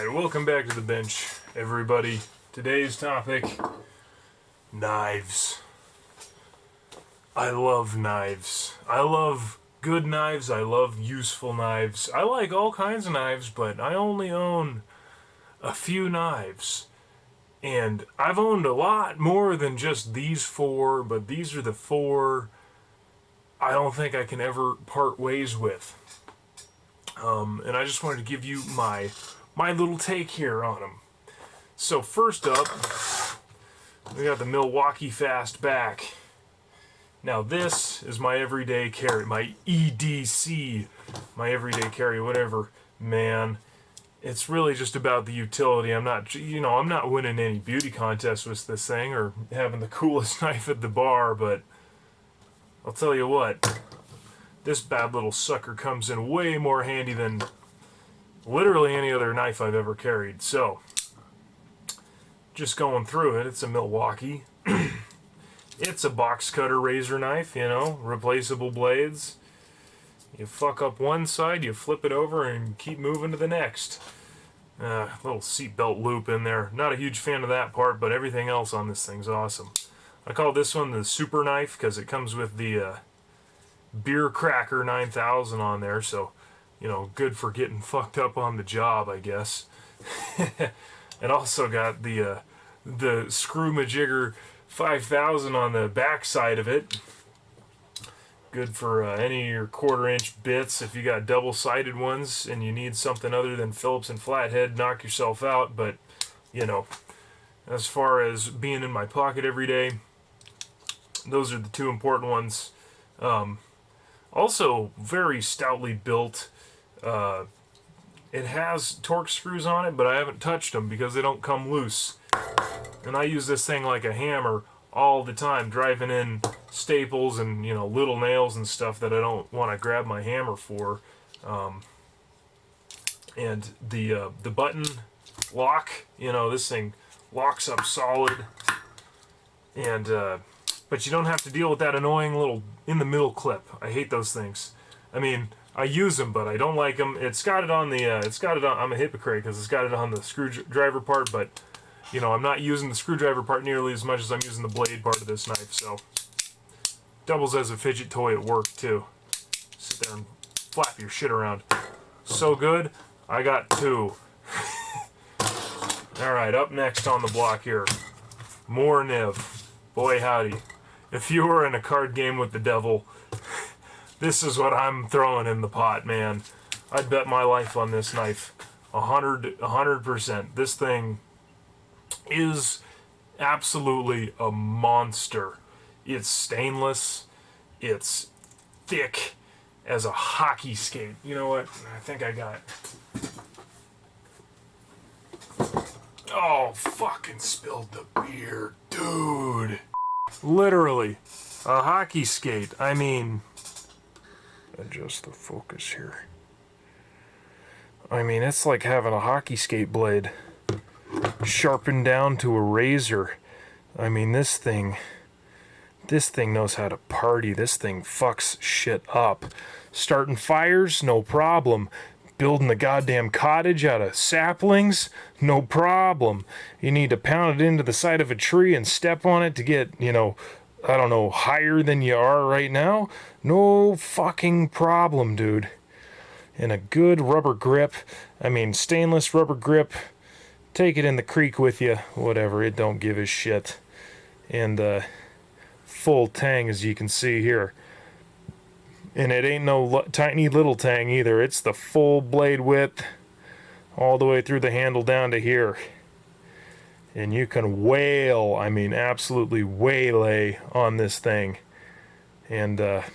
Alright, welcome back to the bench, everybody. Today's topic, knives. I love knives. I love good knives. I love useful knives. I like all kinds of knives, but I only own a few knives. And I've owned a lot more than just these four, but these are the four I don't think I can ever part ways with. And I just wanted to give you my little take here on them. So first up, we got the Milwaukee Fastback. Now this is my everyday carry, my EDC, my everyday carry, whatever. Man, it's really just about the utility. I'm not winning any beauty contests with this thing or having the coolest knife at the bar, but I'll tell you what, this bad little sucker comes in way more handy than literally any other knife I've ever carried. So, just going through it, it's a Milwaukee. It's a box cutter razor knife, replaceable blades. You fuck up one side, you flip it over and keep moving to the next. Little seatbelt loop in there. Not a huge fan of that part, but everything else on this thing's awesome. I call this one the super knife because it comes with the Beer Cracker 9000 on there, so good for getting fucked up on the job, I guess. It also got the Screw Majigger 5000 on the back side of it. Good for any of your 1/4-inch bits. If you got double-sided ones and you need something other than Phillips and flathead, knock yourself out. But as far as being in my pocket every day, those are the two important ones. Also, very stoutly built. It has torque screws on it, but I haven't touched them because they don't come loose. And I use this thing like a hammer all the time, driving in staples and little nails and stuff that I don't want to grab my hammer for. And the button lock, this thing locks up solid. And but you don't have to deal with that annoying little in-the-middle clip. I hate those things. I mean, I use them, but I don't like them. It's got it on the, I'm a hypocrite because it's got it on the screwdriver part, but, I'm not using the screwdriver part nearly as much as I'm using the blade part of this knife, so. Doubles as a fidget toy at work, too. Sit there and flap your shit around. So good, I got two. Alright, up next on the block here. More Niv. Boy howdy. If you were in a card game with the devil, this is what I'm throwing in the pot, man. I'd bet my life on this knife. 100%. This thing is absolutely a monster. It's stainless. It's thick as a hockey skate. You know what? I think I got it. Oh, fucking spilled the beer. Dude. Literally. A hockey skate. I mean, adjust the focus here. I mean, it's like having a hockey skate blade sharpened down to a razor. I mean, this thing knows how to party. This thing fucks shit up. Starting fires, no problem. Building the goddamn cottage out of saplings, no problem. You need to pound it into the side of a tree and step on it to get, I don't know, higher than you are right now. No fucking problem, dude. And a good rubber grip. I mean, stainless rubber grip. Take it in the creek with you. Whatever, it don't give a shit. And full tang, as you can see here. And it ain't no tiny little tang either. It's the full blade width all the way through the handle down to here. And you can wail, I mean absolutely waylay on this thing. And I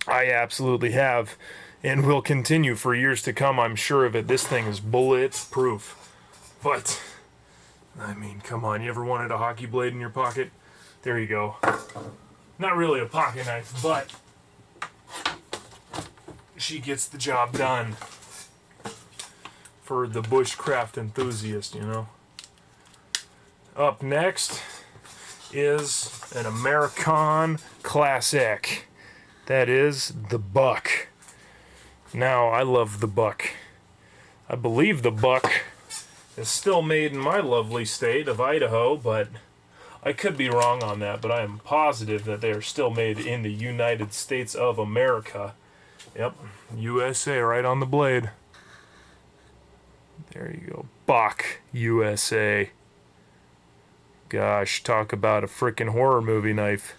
absolutely have and will continue for years to come, I'm sure of it. This thing is bulletproof. But, I mean, come on, you ever wanted a hockey blade in your pocket? There you go. Not really a pocket knife, but she gets the job done for the bushcraft enthusiast, Up next is an American classic. That is the Buck. Now, I love the Buck. I believe the Buck is still made in my lovely state of Idaho, but I could be wrong on that, but I am positive that they are still made in the United States of America. Yep, USA right on the blade. There you go. Bock, USA. Gosh, talk about a freaking horror movie knife.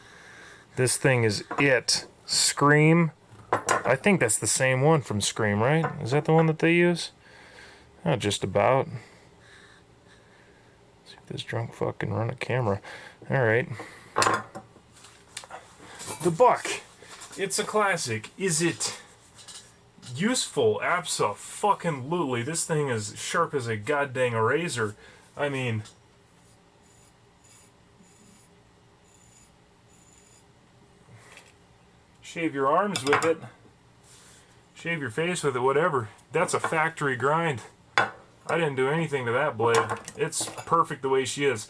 This thing is it. Scream. I think that's the same one from Scream, right? Is that the one that they use? Oh, just about. Let's see if this drunk fuck can run a camera. Alright. The Buck. It's a classic. Is it useful? Abso-fucking-lutely. This thing is sharp as a goddamn razor. I mean, shave your arms with it. Shave your face with it, whatever. That's a factory grind. I didn't do anything to that blade. It's perfect the way she is.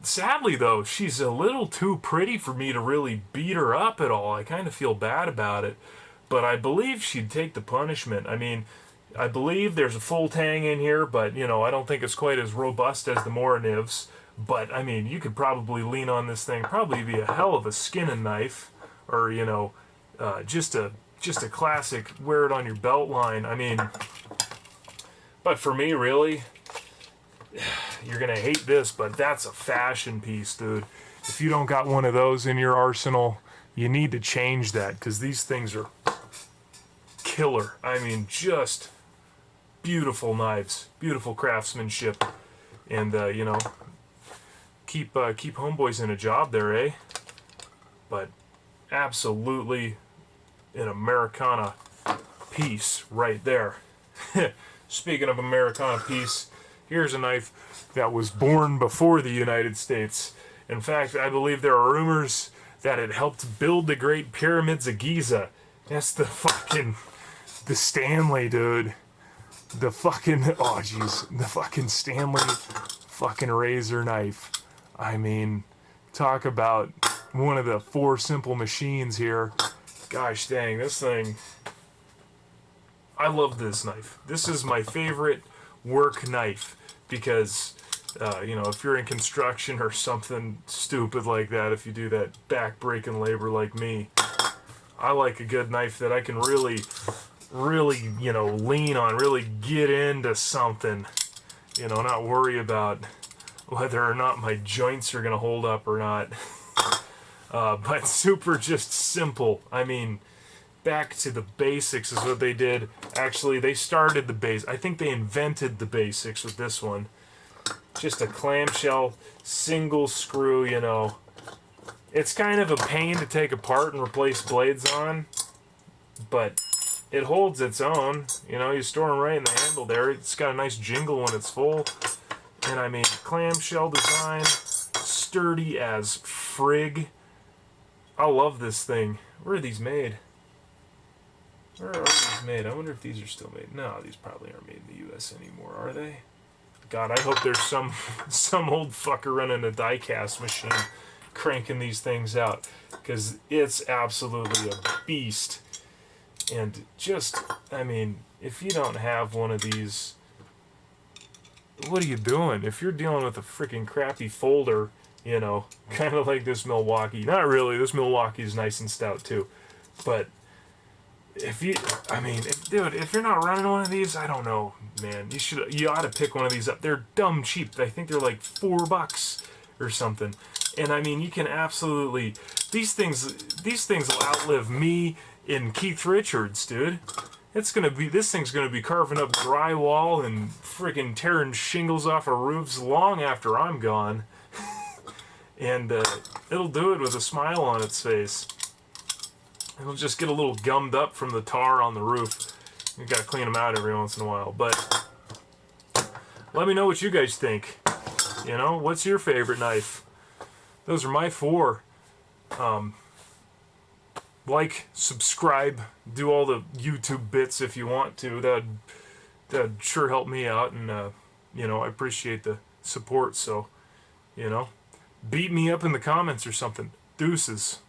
Sadly, though, she's a little too pretty for me to really beat her up at all. I kind of feel bad about it. But I believe she'd take the punishment. I mean, I believe there's a full tang in here, but, you know, I don't think it's quite as robust as the Morinivs. But, I mean, you could probably lean on this thing. Probably be a hell of a skinning knife. Or, you know, just a classic, wear it on your belt line. I mean, but for me, really, you're going to hate this, but that's a fashion piece, dude. If you don't got one of those in your arsenal, you need to change that, because these things are killer. I mean, just beautiful knives, beautiful craftsmanship, and, you know, keep homeboys in a job there, eh? But absolutely an Americana piece right there. Speaking of Americana piece, here's a knife that was born before the United States. In fact, I believe there are rumors that it helped build the Great Pyramids of Giza. That's the Stanley, dude. The fucking, oh jeez, the fucking Stanley fucking razor knife. I mean, talk about one of the 4 simple machines here. Gosh dang, this thing, I love this knife. This is my favorite work knife because, you know, if you're in construction or something stupid like that, if you do that back-breaking labor like me, I like a good knife that I can really, you know, lean on, really get into something. You know, not worry about whether or not my joints are going to hold up or not. But super just simple. I mean, back to the basics is what they did. Actually, they started the base. I think they invented the basics with this one. Just a clamshell, single screw, you know. It's kind of a pain to take apart and replace blades on, but it holds its own. You know, you store them right in the handle there. It's got a nice jingle when it's full. And I mean, clamshell design, sturdy as frig. I love this thing. Where are these made? Where are these made? I wonder if these are still made. No, these probably aren't made in the U.S. anymore, are they? God, I hope there's some old fucker running a die-cast machine cranking these things out, because it's absolutely a beast. And just, I mean, if you don't have one of these, what are you doing? If you're dealing with a freaking crappy folder, you know, kind of like this Milwaukee. Not really, this Milwaukee is nice and stout too. But if you, I mean, dude, if you're not running one of these, I don't know, man. You ought to pick one of these up. They're dumb cheap. I think they're like $4 or something. And I mean, you can absolutely, these things will outlive me and Keith Richards, dude. This thing's gonna be carving up drywall and freaking tearing shingles off of roofs long after I'm gone. And it'll do it with a smile on its face. It'll just get a little gummed up from the tar on the roof. You gotta clean them out every once in a while. But let me know what you guys think. You know, what's your favorite knife? Those are my 4. Like, subscribe, do all the YouTube bits if you want to. That'd sure help me out, and you know, I appreciate the support. So, you know, beat me up in the comments or something. Deuces.